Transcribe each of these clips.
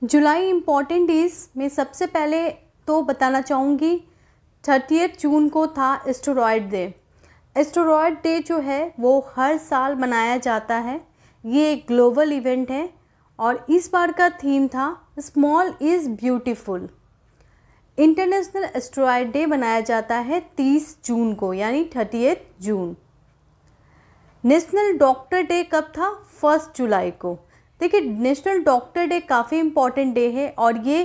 जुलाई important days में सबसे पहले तो बताना चाहूँगी 30 जून को था एस्टेरॉयड डे। एस्टेरॉयड डे जो है वो हर साल मनाया जाता है। ये एक ग्लोबल इवेंट है और इस बार का थीम था small is beautiful. International asteroid day मनाया जाता है 30 जून को, यानी 30 जून। नेशनल डॉक्टर डे कब था? 1 जुलाई को। देखिए, नेशनल डॉक्टर डे काफ़ी इम्पॉर्टेंट डे है और ये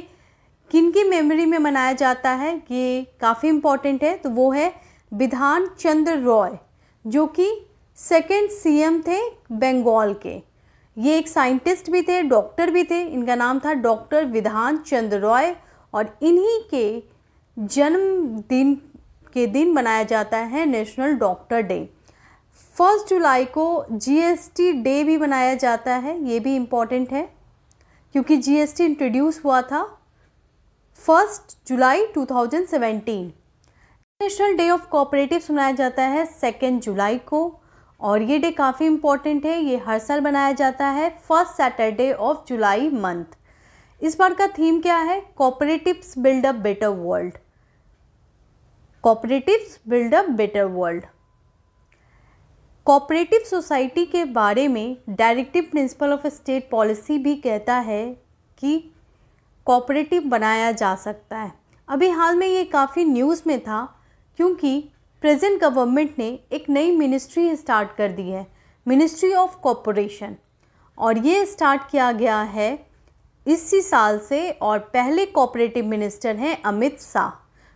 किन की मेमोरी में मनाया जाता है, ये काफ़ी इम्पॉर्टेंट है। तो वो है बिधान चंद्र रॉय, जो कि सेकंड सीएम थे बंगाल के। ये एक साइंटिस्ट भी थे, डॉक्टर भी थे। इनका नाम था डॉक्टर बिधान चंद्र रॉय और इन्हीं के जन्मदिन के दिन मनाया जाता है नेशनल डॉक्टर डे। 1 जुलाई को जीएसटी डे भी मनाया जाता है। ये भी इम्पॉर्टेंट है क्योंकि जीएसटी इंट्रोड्यूस हुआ था 1 जुलाई 2017। नेशनल डे ऑफ कोऑपरेटिव्स मनाया जाता है 2 जुलाई को और ये डे काफ़ी इम्पॉर्टेंट है। ये हर साल मनाया जाता है first Saturday of July month. इस बार का थीम क्या है? Cooperatives build a better world. Cooperatives build a better world. Cooperative society के बारे में directive principle of state policy भी कहता है कि कोऑपरेटिव बनाया जा सकता है। अभी हाल में ये काफ़ी न्यूज़ में था क्योंकि प्रेजेंट गवर्नमेंट ने एक नई मिनिस्ट्री स्टार्ट कर दी है, मिनिस्ट्री ऑफ कॉरपोरेशन, और ये स्टार्ट किया गया है इसी साल से और पहले कोऑपरेटिव मिनिस्टर हैं अमित शाह।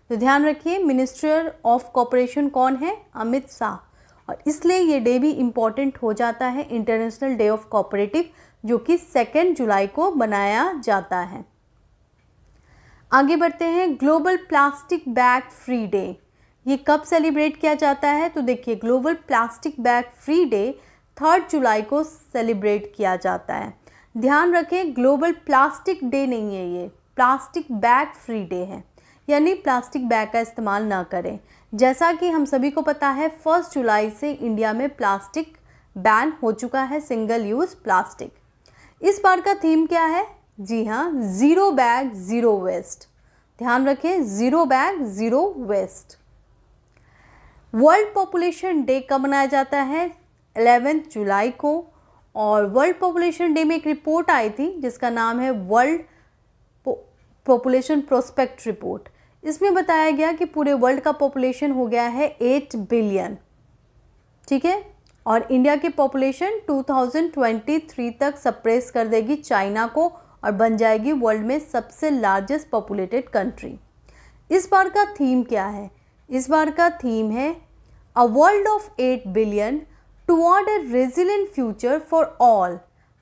तो ध्यान रखिए, मिनिस्टर ऑफ कॉरपोरेशन कौन है? अमित शाह। और इसलिए ये डे भी इम्पॉर्टेंट हो जाता है, इंटरनेशनल डे ऑफ कोऑपरेटिव, जो कि 2 जुलाई को मनाया जाता है। आगे बढ़ते हैं, global plastic bag free day. ये कब सेलिब्रेट किया जाता है? तो देखिए, global plastic bag free day 3 जुलाई को सेलिब्रेट किया जाता है। ध्यान रखें, ग्लोबल प्लास्टिक डे नहीं है, ये प्लास्टिक बैग फ्री डे है, यानी प्लास्टिक बैग का इस्तेमाल ना करें। जैसा कि हम सभी को पता है 1 जुलाई से इंडिया में प्लास्टिक बैन हो चुका है, सिंगल यूज़ प्लास्टिक। इस बार का थीम क्या है? जी हाँ, ज़ीरो बैग ज़ीरो वेस्ट। ध्यान रखें, zero bag zero waste. World population day कब मनाया जाता है? 11 जुलाई को। और वर्ल्ड पॉपुलेशन डे में एक रिपोर्ट आई थी जिसका नाम है वर्ल्ड पॉपुलेशन प्रोस्पेक्ट रिपोर्ट। इसमें बताया गया कि पूरे वर्ल्ड का पॉपुलेशन हो गया है 8 बिलियन, ठीक है, और इंडिया की पॉपुलेशन 2023 तक सप्रेस कर देगी चाइना को और बन जाएगी वर्ल्ड में सबसे लार्जेस्ट पॉपुलेटेड कंट्री। इस बार का थीम क्या है? इस बार का थीम है a world of 8 billion toward a resilient future for all,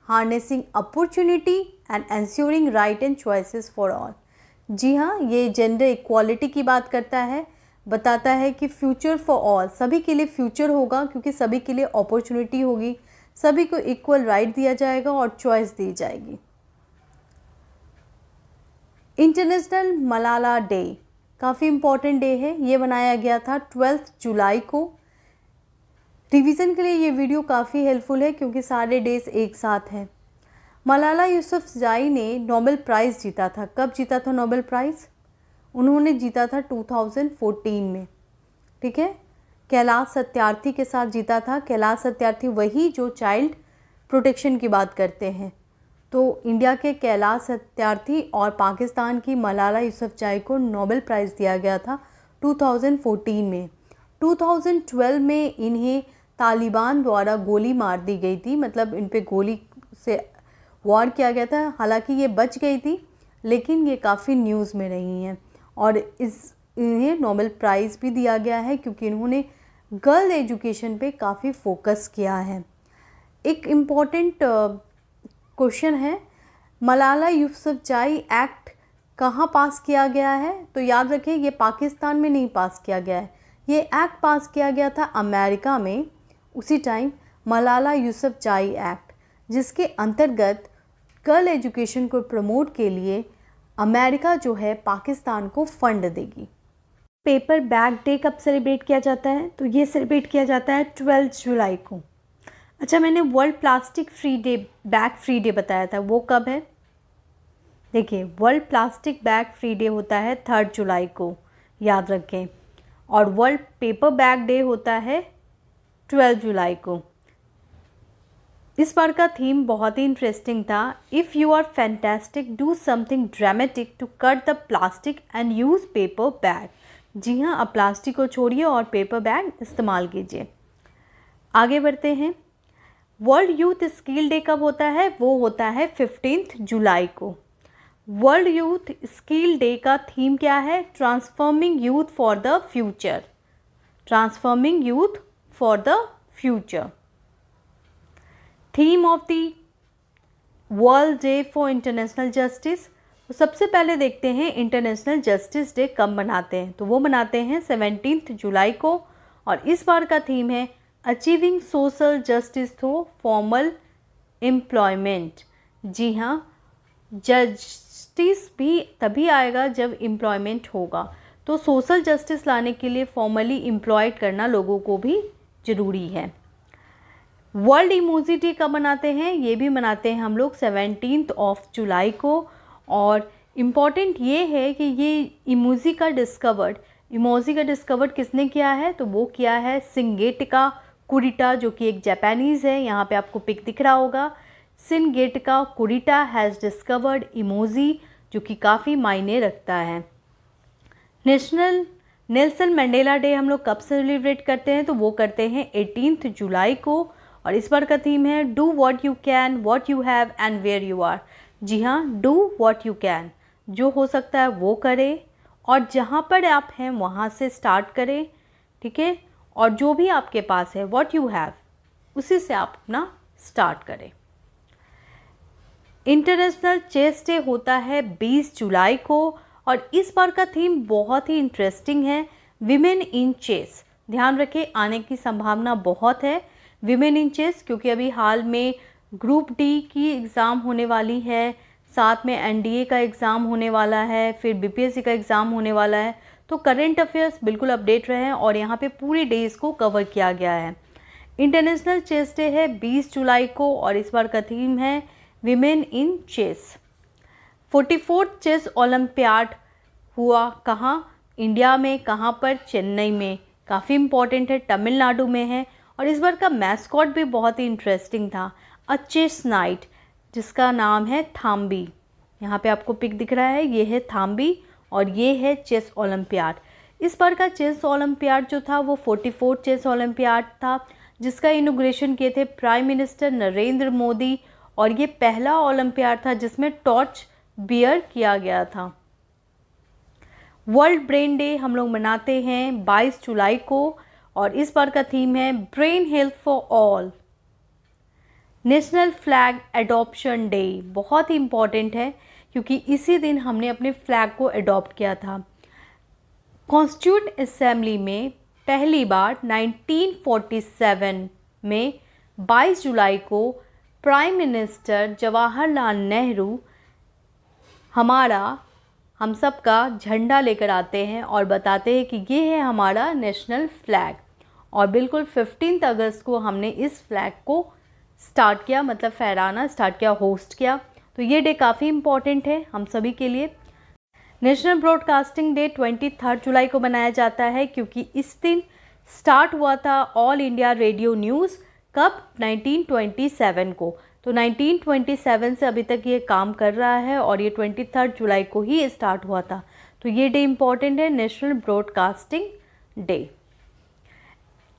harnessing opportunity and ensuring right and choices for all. जी हाँ, ये जेंडर इक्वालिटी की बात करता है, बताता है कि फ्यूचर फॉर ऑल, सभी के लिए फ्यूचर होगा क्योंकि सभी के लिए अपॉर्चुनिटी होगी, सभी को इक्वल राइट दिया जाएगा और चॉइस दी जाएगी। इंटरनेशनल मलाला डे काफ़ी इम्पॉर्टेंट डे है। ये मनाया गया था 12 जुलाई को। रिवीजन के लिए ये वीडियो काफ़ी हेल्पफुल है क्योंकि सारे डेज एक साथ हैं। मलाला यूसुफज़ई ने नोबेल प्राइज़ जीता था। कब जीता था नोबेल प्राइज़? उन्होंने जीता था 2014 में, ठीक है। कैलाश सत्यार्थी के साथ जीता था। कैलाश सत्यार्थी वही जो चाइल्ड प्रोटेक्शन की बात करते हैं। तो इंडिया के कैलाश सत्यार्थी और पाकिस्तान की मलाला यूसुफज़ई को नोबेल प्राइज़ दिया गया था 2014 में। 2012 में इन्हें तालिबान द्वारा गोली मार दी गई थी, मतलब इन पे गोली से वार किया गया था। हालांकि ये बच गई थी लेकिन ये काफ़ी न्यूज़ में रही हैं और इन्हें नोबेल प्राइज़ भी दिया गया है क्योंकि इन्होंने गर्ल एजुकेशन पे काफ़ी फोकस किया है। एक इम्पॉर्टेंट क्वेश्चन है, मलाला यूसुफज़ई एक्ट कहाँ पास किया गया है? तो याद रखें, ये पाकिस्तान में नहीं पास किया गया है, ये एक्ट पास किया गया था अमेरिका में उसी टाइम, मलाला यूसुफज़ई एक्ट, जिसके अंतर्गत गर्ल एजुकेशन को प्रमोट के लिए अमेरिका जो है पाकिस्तान को फंड देगी। पेपर बैग डे कब सेलिब्रेट किया जाता है? तो ये सेलिब्रेट किया जाता है 12 जुलाई को। अच्छा, मैंने world plastic free day, bag free day बताया था, वो कब है? देखिए, world plastic bag free day होता है 3 जुलाई को, याद रखें। और वर्ल्ड पेपर बैग डे होता है 12 जुलाई को। इस बार का थीम बहुत ही इंटरेस्टिंग था। If you are fantastic do something dramatic to cut the plastic and use paper bag. जी हाँ, अब प्लास्टिक को छोड़िए और पेपर बैग इस्तेमाल कीजिए। आगे बढ़ते हैं। वर्ल्ड यूथ स्किल डे कब होता है? वो होता है 15 जुलाई को। वर्ल्ड यूथ स्किल डे का थीम क्या है? Transforming youth for the future. Transforming youth for the future. Theme of the world day for international justice. तो सबसे पहले देखते हैं इंटरनेशनल जस्टिस डे कब मनाते हैं। तो वो मनाते हैं 17 जुलाई को, और इस बार का थीम है achieving social justice through formal employment. जी हाँ, जस्टिस भी तभी आएगा जब एम्प्लॉयमेंट होगा। तो सोशल जस्टिस लाने के लिए फॉर्मली एम्प्लॉयड करना लोगों को भी ज़रूरी है। वर्ल्ड इमोजी डे कब मनाते हैं? ये भी मनाते हैं हम लोग 17 जुलाई को। और इम्पॉर्टेंट ये है कि ये इमोजी का डिस्कवर्ड किसने किया है? तो वो किया है शिंगेटका कुरिटा, जो कि एक जापानीज़ है। यहाँ पे आपको पिक दिख रहा होगा। शिंगेटका कुरिटा हैज़ डिस्कवर्ड इमोजी, जो कि काफ़ी मायने रखता है। नेशनल नेल्सन मंडेला डे हम लोग कब सेलिब्रेट करते हैं? तो वो करते हैं 18 जुलाई को, और इस बार का थीम है do what you can, what you have and where you are. जी हाँ, डू वॉट यू कैन, जो हो सकता है वो करें, और जहाँ पर आप हैं वहाँ से स्टार्ट करें, ठीक है। और जो भी आपके पास है, वॉट यू हैव, उसी से आप अपना स्टार्ट करें। इंटरनेशनल चेस डे होता है 20 जुलाई को, और इस बार का थीम बहुत ही इंटरेस्टिंग है, विमेन इन चेस। ध्यान रखें, आने की संभावना बहुत है विमेन इन चेस, क्योंकि अभी हाल में ग्रुप डी की एग्ज़ाम होने वाली है, साथ में एनडीए का एग्ज़ाम होने वाला है, फिर बीपीएससी का एग्ज़ाम होने वाला है। तो करंट अफेयर्स बिल्कुल अपडेट रहें, और यहाँ पे पूरी डेज को कवर किया गया है। इंटरनेशनल चेस डे है 20 जुलाई को, और इस बार का थीम है women in chess. 44th chess olympiad हुआ कहाँ? इंडिया में। कहाँ पर? चेन्नई में। काफ़ी इम्पॉर्टेंट है, तमिलनाडु में है। और इस बार का मैस्कॉट भी बहुत ही इंटरेस्टिंग था, अ चेस नाइट, जिसका नाम है थाम्बी। यहाँ पे आपको पिक दिख रहा है, ये है थाम्बी, और ये है चेस ओलंपियाड। इस बार का चेस ओलंपियाड जो था वो 44th चेस ओलंपियाड था, जिसका इनॉग्रेशन किए थे प्राइम मिनिस्टर नरेंद्र मोदी, और ये पहला ओलंपियाड था जिसमें टॉर्च बियर किया गया था। वर्ल्ड ब्रेन डे हम लोग मनाते हैं 22 जुलाई को, और इस बार का थीम है brain health for all. National flag adoption day बहुत ही इम्पॉर्टेंट है, क्योंकि इसी दिन हमने अपने फ्लैग को एडॉप्ट किया था। कॉन्स्टिट्यूंट असेंबली में पहली बार 1947 में 22 जुलाई को प्राइम मिनिस्टर जवाहरलाल नेहरू हम सब का झंडा लेकर आते हैं और बताते हैं कि ये है हमारा नेशनल फ्लैग। और बिल्कुल 15 अगस्त को हमने इस फ्लैग को स्टार्ट किया, मतलब फहराना स्टार्ट किया, होस्ट किया। तो ये डे काफ़ी इम्पॉर्टेंट है हम सभी के लिए। नेशनल ब्रॉडकास्टिंग डे 23 जुलाई को मनाया जाता है, क्योंकि इस दिन स्टार्ट हुआ था ऑल इंडिया रेडियो न्यूज़। कब? 1927 को। तो 1927 से अभी तक ये काम कर रहा है, और ये 23 जुलाई को ही स्टार्ट हुआ था। तो ये डे इम्पॉर्टेंट है, national broadcasting day.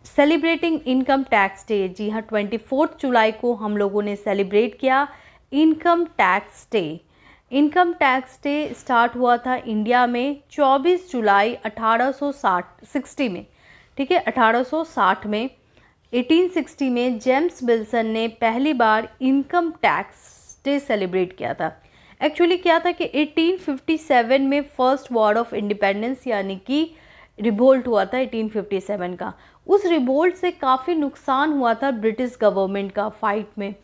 Celebrating income tax day, जी हाँ, 24 जुलाई को हम लोगों ने सेलिब्रेट किया income tax day. Income tax day start हुआ था इंडिया में 24 जुलाई 1860 में, ठीक है, 1860 में। 1860 में जेम्स विल्सन ने पहली बार इनकम टैक्स डे सेलिब्रेट किया था। एक्चुअली क्या था कि 1857 में फर्स्ट वॉर ऑफ इंडिपेंडेंस यानी कि रिवोल्ट हुआ था 1857 का। उस रिवोल्ट से काफ़ी नुकसान हुआ था ब्रिटिश गवर्नमेंट का फाइट में।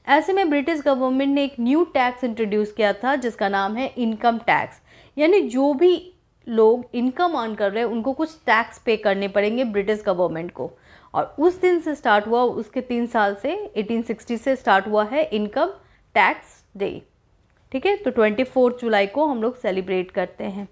ऐसे में ब्रिटिश गवर्नमेंट ने एक न्यू टैक्स इंट्रोड्यूस किया था जिसका नाम है इनकम टैक्स, यानी जो भी लोग इनकम अर्न कर रहे हैं उनको कुछ टैक्स पे करने पड़ेंगे ब्रिटिश गवर्नमेंट को। और उस दिन से स्टार्ट हुआ, उसके 3 साल से 1860 से स्टार्ट हुआ है इनकम टैक्स डे, ठीक है, तो 24 जुलाई को हम लोग सेलिब्रेट करते हैं।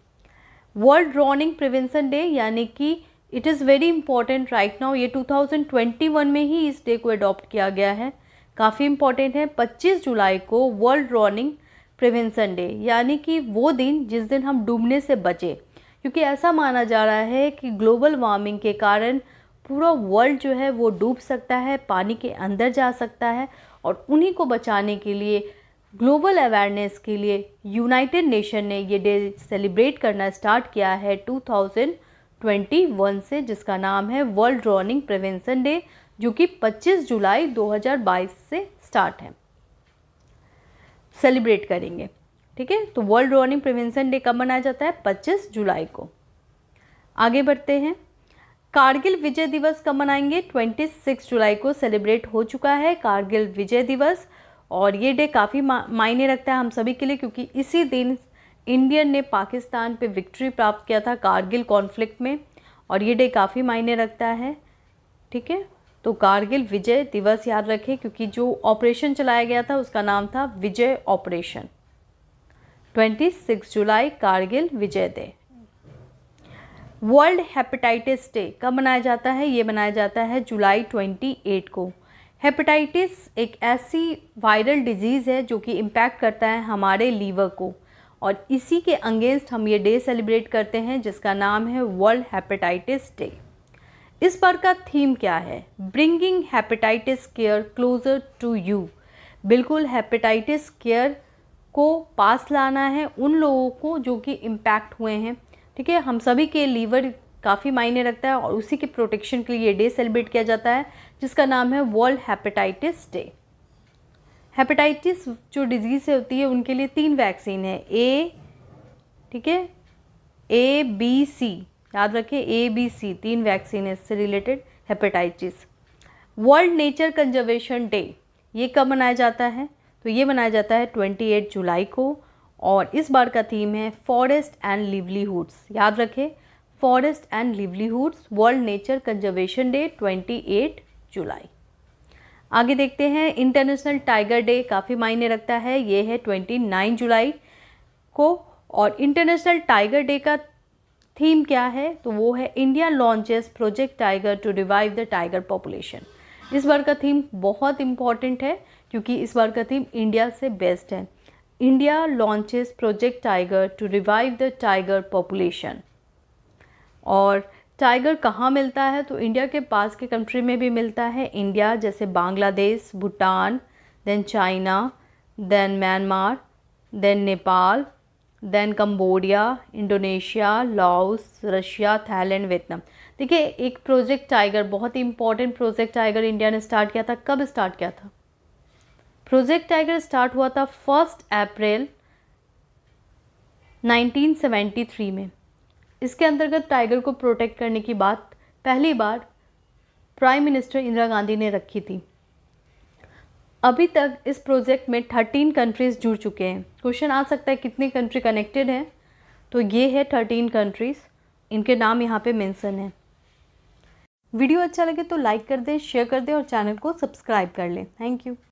वर्ल्ड ड्रोनिंग प्रिवेंशन डे, यानी कि it is very important right now, ये 2021 में ही इस डे को अडॉप्ट किया गया है, काफ़ी इंपॉर्टेंट है। 25 जुलाई को वर्ल्ड ड्रोनिंग प्रिवेंशन डे, यानी कि वो दिन जिस दिन हम डूबने से बचे, क्योंकि ऐसा माना जा रहा है कि ग्लोबल वार्मिंग के कारण पूरा वर्ल्ड जो है वो डूब सकता है, पानी के अंदर जा सकता है, और उन्हीं को बचाने के लिए, ग्लोबल अवेयरनेस के लिए यूनाइटेड नेशन ने ये डे सेलिब्रेट करना स्टार्ट किया है 2021 से, जिसका नाम है वर्ल्ड ड्रोनिंग प्रिवेंशन डे, जो कि 25 जुलाई 2022 से स्टार्ट है, सेलिब्रेट करेंगे। ठीक है, तो वर्ल्ड ड्रोनिंग प्रिवेंशन डे कब मनाया जाता है? 25 जुलाई को। आगे बढ़ते हैं, कारगिल विजय दिवस कब मनाएंगे? 26 जुलाई को सेलिब्रेट हो चुका है कारगिल विजय दिवस, और ये डे काफ़ी मायने रखता है हम सभी के लिए, क्योंकि इसी दिन इंडियन ने पाकिस्तान पे विक्ट्री प्राप्त किया था कारगिल कॉन्फ्लिक्ट में, और ये डे काफ़ी मायने रखता है। ठीक है, तो कारगिल विजय दिवस याद रखें, क्योंकि जो ऑपरेशन चलाया गया था उसका नाम था विजय ऑपरेशन। 26 जुलाई कारगिल विजय डे। वर्ल्ड हेपेटाइटिस डे कब मनाया जाता है? ये मनाया जाता है जुलाई 28 को। हेपेटाइटिस एक ऐसी वायरल डिजीज़ है जो कि इम्पैक्ट करता है हमारे लीवर को, और इसी के अगेंस्ट हम ये डे सेलिब्रेट करते हैं, जिसका नाम है वर्ल्ड हेपेटाइटिस डे। इस बार का थीम क्या है? Bringing hepatitis care closer to you. बिल्कुल हेपेटाइटिस केयर को पास लाना है उन लोगों को जो कि इम्पैक्ट हुए हैं। ठीक है, हम सभी के लीवर काफ़ी मायने रखता है, और उसी के प्रोटेक्शन के लिए ये डे सेलिब्रेट किया जाता है, जिसका नाम है वर्ल्ड हेपेटाइटिस डे। हेपेटाइटिस जो डिजीज़ होती है उनके लिए 3 वैक्सीन है, ए, ठीक है, ABC, याद रखें, ABC 3 वैक्सीन है इससे related hepatitis. World nature conservation day ये कब मनाया जाता है? तो ये मनाया जाता है 28 जुलाई को, और इस बार का थीम है फॉरेस्ट एंड लिवलीहुड्स। याद रखें, forest and livelihoods, world nature conservation day 28 जुलाई। आगे देखते हैं, इंटरनेशनल टाइगर डे काफ़ी मायने रखता है, ये है 29 जुलाई को, और इंटरनेशनल टाइगर डे का थीम क्या है? तो वो है India launches project tiger to revive the tiger population. इस बार का थीम बहुत इम्पॉर्टेंट है, क्योंकि इस बार का थीम इंडिया से बेस्ट है। India launches project tiger to revive the tiger population. और टाइगर कहाँ मिलता है? तो इंडिया के पास के कंट्री में भी मिलता है। इंडिया जैसे Bangladesh, Bhutan, then China, then Myanmar, then Nepal, then Cambodia, Indonesia, Laos, Russia, Thailand, Vietnam. देखिए, एक प्रोजेक्ट टाइगर, बहुत ही इंपॉर्टेंट प्रोजेक्ट टाइगर इंडिया ने स्टार्ट किया था। कब स्टार्ट किया था? प्रोजेक्ट टाइगर स्टार्ट हुआ था 1 अप्रैल 1973 में। इसके अंतर्गत टाइगर को प्रोटेक्ट करने की बात पहली बार प्राइम मिनिस्टर इंदिरा गांधी ने रखी थी। अभी तक इस प्रोजेक्ट में 13 कंट्रीज़ जुड़ चुके हैं। क्वेश्चन आ सकता है कितनी कंट्री कनेक्टेड है? तो ये है 13 कंट्रीज़, इनके नाम यहाँ पे मेंशन है। वीडियो अच्छा लगे तो लाइक कर दें, शेयर कर दें, और चैनल को सब्सक्राइब कर लें। Thank you.